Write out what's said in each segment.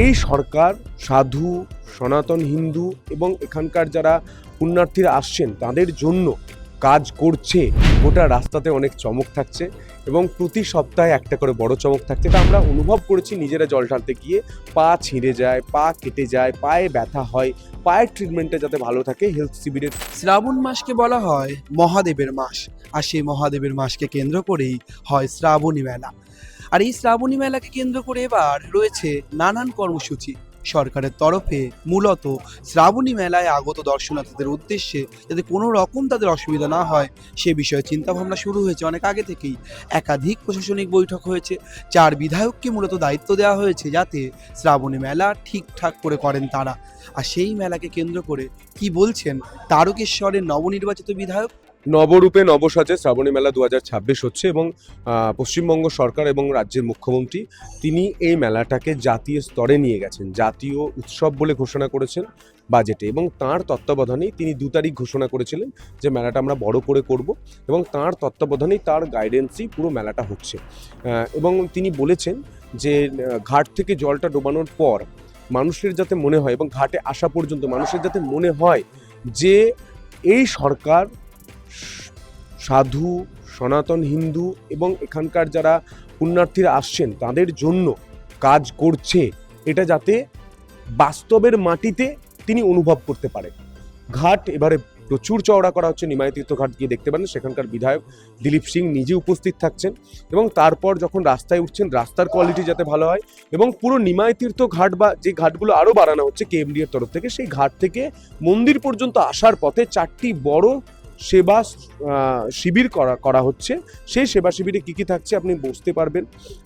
এই সরকার সাধু, সনাতন হিন্দু এবং এখানকার যারা পুণ্যার্থীরা আসছেন তাদের জন্য কাজ করছে। গোটা রাস্তাতে অনেক চমক থাকছে এবং প্রতি সপ্তাহে একটা করে বড় চমক থাকছে। এটা আমরা অনুভব করেছি নিজেরা জল ঢালতে গিয়ে। পা ছিঁড়ে যায়, পা কেটে যায়, পায়ে ব্যথা হয়, পায়ের ট্রিটমেন্টটা যাতে ভালো থাকে হেলথ শিবিরের। শ্রাবণ মাসকে বলা হয় মহাদেবের মাস, আর সেই মহাদেবের মাসকে কেন্দ্র করেই হয় শ্রাবণী মেলা। আর এই শ্রাবণী মেলাকে কেন্দ্র করে এবার রয়েছে নানান কর্মসূচি সরকারের তরফে। মূলত শ্রাবণী মেলায় আগত দর্শনার্থীদের উদ্দেশ্যে যাতে কোনো রকম তাদের অসুবিধা না হয় সে বিষয়ে চিন্তাভাবনা শুরু হয়েছে অনেক আগে থেকেই। একাধিক প্রশাসনিক বৈঠক হয়েছে, 4 বিধায়ককে মূলত দায়িত্ব দেওয়া হয়েছে যাতে শ্রাবণী মেলা ঠিকঠাক করে করেন তারা। আর সেই মেলাকে কেন্দ্র করে কি বলছেন তারকেশ্বরের নবনির্বাচিত বিধায়ক? নবরূপে নবসাজে শ্রাবণী মেলা 2026 হচ্ছে এবং পশ্চিমবঙ্গ সরকার এবং রাজ্যের মুখ্যমন্ত্রী তিনি এই মেলাটাকে জাতীয় স্তরে নিয়ে গেছেন, জাতীয় উৎসব বলে ঘোষণা করেছেন বাজেটে। এবং তাঁর তত্ত্বাবধানেই তিনি 2 তারিখ ঘোষণা করেছিলেন যে মেলাটা আমরা বড় করে করব এবং তাঁর তত্ত্বাবধানেই তার গাইডেন্সই পুরো মেলাটা হচ্ছে। এবং তিনি বলেছেন যে ঘাট থেকে জলটা ডোবানোর পর মানুষের যাতে মনে হয় এবং ঘাটে আসা পর্যন্ত মানুষের যাতে মনে হয় যে এই সরকার সাধু, সনাতন হিন্দু এবং এখানকার যারা পুণ্যার্থীরা আসছেন তাদের জন্য কাজ করছে, এটা যাতে বাস্তবের মাটিতে তিনি অনুভব করতে পারেন। ঘাট এবারে প্রচুর চওড়া করা হচ্ছে। নিমাই তীর্থ ঘাট গিয়ে দেখতে পারেন, সেখানকার বিধায়ক দিলীপ সিং নিজে উপস্থিত থাকছেন এবং তারপর যখন রাস্তায় উঠছেন রাস্তার কোয়ালিটি যাতে ভালো হয় এবং পুরো নিমাই তীর্থ ঘাট বা যে ঘাটগুলো আরও বাড়ানো হচ্ছে কেএমডি এর তরফ থেকে, সেই ঘাট থেকে মন্দির পর্যন্ত আসার পথে 4টি বড় সেবা শিবির করা হচ্ছে। সেই সেবা শিবিরে কী কী থাকছে আপনি বসতে পারবেন,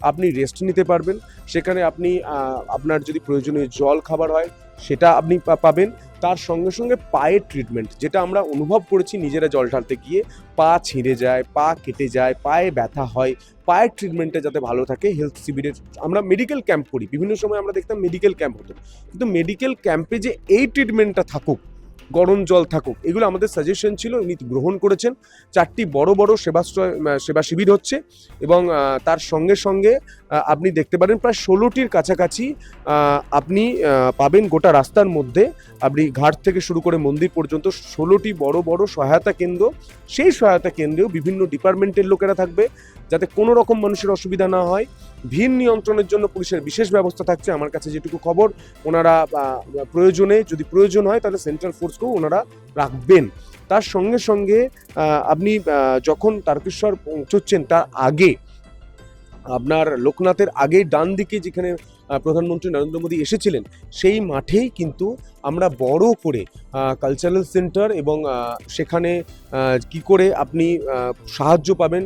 আপনি রেস্ট নিতে পারবেন, সেখানে আপনি আপনার যদি প্রয়োজনীয় জল খাবার হয় সেটা আপনি পাবেন। তার সঙ্গে সঙ্গে পায়ের ট্রিটমেন্ট, যেটা আমরা অনুভব করেছি নিজেরা জল ঢালতে গিয়ে, পা ছিঁড়ে যায়, পা কেটে যায়, পায়ে ব্যথা হয়, পায়ের ট্রিটমেন্টটা যাতে ভালো থাকে হেলথ শিবিরের। আমরা মেডিকেল ক্যাম্প করি, বিভিন্ন সময় আমরা দেখতাম মেডিকেল ক্যাম্প হতো, কিন্তু মেডিকেল ক্যাম্পে যে এই ট্রিটমেন্টটা থাকুক, গরম জল থাকুক, এগুলো আমাদের সাজেশন ছিল, উনি গ্রহণ করেছেন। 4টি বড় বড় সেবা শিবির হচ্ছে এবং তার সঙ্গে সঙ্গে আপনি দেখতে পারেন প্রায় 16টির কাছাকাছি আপনি পাবেন গোটা রাস্তার মধ্যে। আপনি ঘাট থেকে শুরু করে মন্দির পর্যন্ত 16টি বড় বড় সহায়তা কেন্দ্র। সেই সহায়তা কেন্দ্রেও বিভিন্ন ডিপার্টমেন্টের লোকেরা থাকবে যাতে কোনো রকম মানুষের অসুবিধা না হয়। ভিড় নিয়ন্ত্রণের জন্য পুলিশের বিশেষ ব্যবস্থা থাকছে। আমার কাছে যেটুকু খবর, ওনারা প্রয়োজনে যদি প্রয়োজন হয় তাহলে সেন্ট্রাল ফোর্সকেও ওনারা রাখবেন। তার সঙ্গে সঙ্গে আপনি যখন তারকেশ্বর পৌঁছচ্ছেন তার আগে আপনার লোকনাথের আগেই ডান দিকে যেখানে প্রধানমন্ত্রী নরেন্দ্র মোদী এসেছিলেন সেই মাঠেই কিন্তু আমরা বড় করে কালচারাল সেন্টার এবং সেখানে কি করে আপনি সাহায্য পাবেন,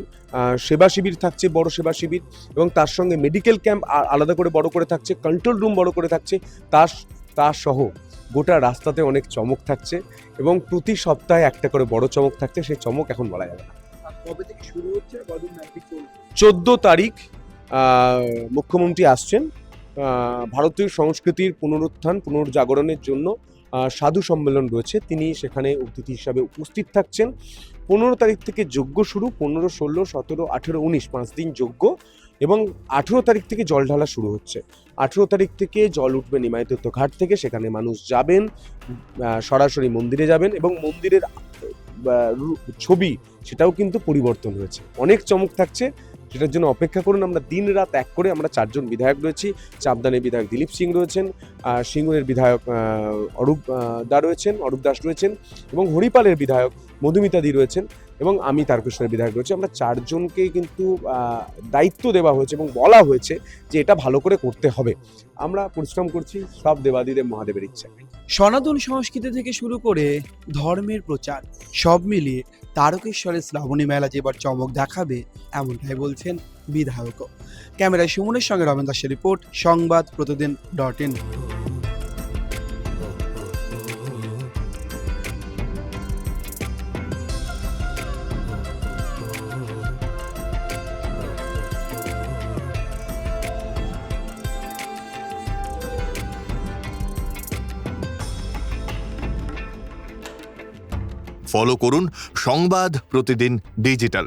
সেবা শিবির থাকছে, বড় সেবা শিবির, এবং তার সঙ্গে মেডিকেল ক্যাম্প আলাদা করে বড় করে থাকছে, কন্ট্রোল রুম বড় করে থাকছে। তার সহ গোটা রাস্তাতে অনেক চমক থাকছে এবং প্রতি সপ্তাহে একটা করে বড় চমক থাকছে। সেই চমক এখন বলা যাবে না। কবে থেকে শুরু হচ্ছে? 14 তারিখ মুখ্যমন্ত্রী আসছেন। ভারতীয় সংস্কৃতির পুনর্জাগরণের জন্য সাধু সম্মেলন রয়েছে, তিনি সেখানে অতিথি হিসাবে উপস্থিত থাকছেন। 15 তারিখ থেকে যজ্ঞ শুরু, 15, 16, 17, 18, 19 5 দিন যজ্ঞ এবং 18 তারিখ থেকে জল ঢালা শুরু হচ্ছে। 18 তারিখ থেকে জল উঠবে নিমাই তীর্থ ঘাট থেকে, সেখানে মানুষ যাবেন, সরাসরি মন্দিরে যাবেন এবং মন্দিরের ছবি সেটাও কিন্তু পরিবর্তন হয়েছে। অনেক চমক থাকছে, সেটার জন্য অপেক্ষা করুন। আমরা দিন রাত এক করে আমরা 4 জন বিধায়ক রয়েছি। চাপদানের বিধায়ক দিলীপ সিং রয়েছেন, সিঙ্গুরের বিধায়ক অরূপ দাস রয়েছেন এবং হরিপালের বিধায়ক মধুমিতা দি রয়েছেন এবং আমি তারকেশ্বরের বিধায়ক রয়েছি। আমরা 4 জনকে কিন্তু দায়িত্ব দেওয়া হয়েছে এবং বলা হয়েছে যে এটা ভালো করে করতে হবে। আমরা পরিশ্রম করছি, সব দেবাদিদেব মহাদেবের ইচ্ছা। সনাতন সংস্কৃতি থেকে শুরু করে ধর্মের প্রচার সব মিলিয়ে তারকেশ্বরের শ্রাবণী মেলা যে এবার চমক দেখাবে এমনটাই বলছেন বিধায়কও। ক্যামেরায় সুমনের সঙ্গে রমেন দাসের রিপোর্ট, সংবাদ প্রতিদিন.in। ফলো করুন সংবাদ প্রতিদিন ডিজিটাল।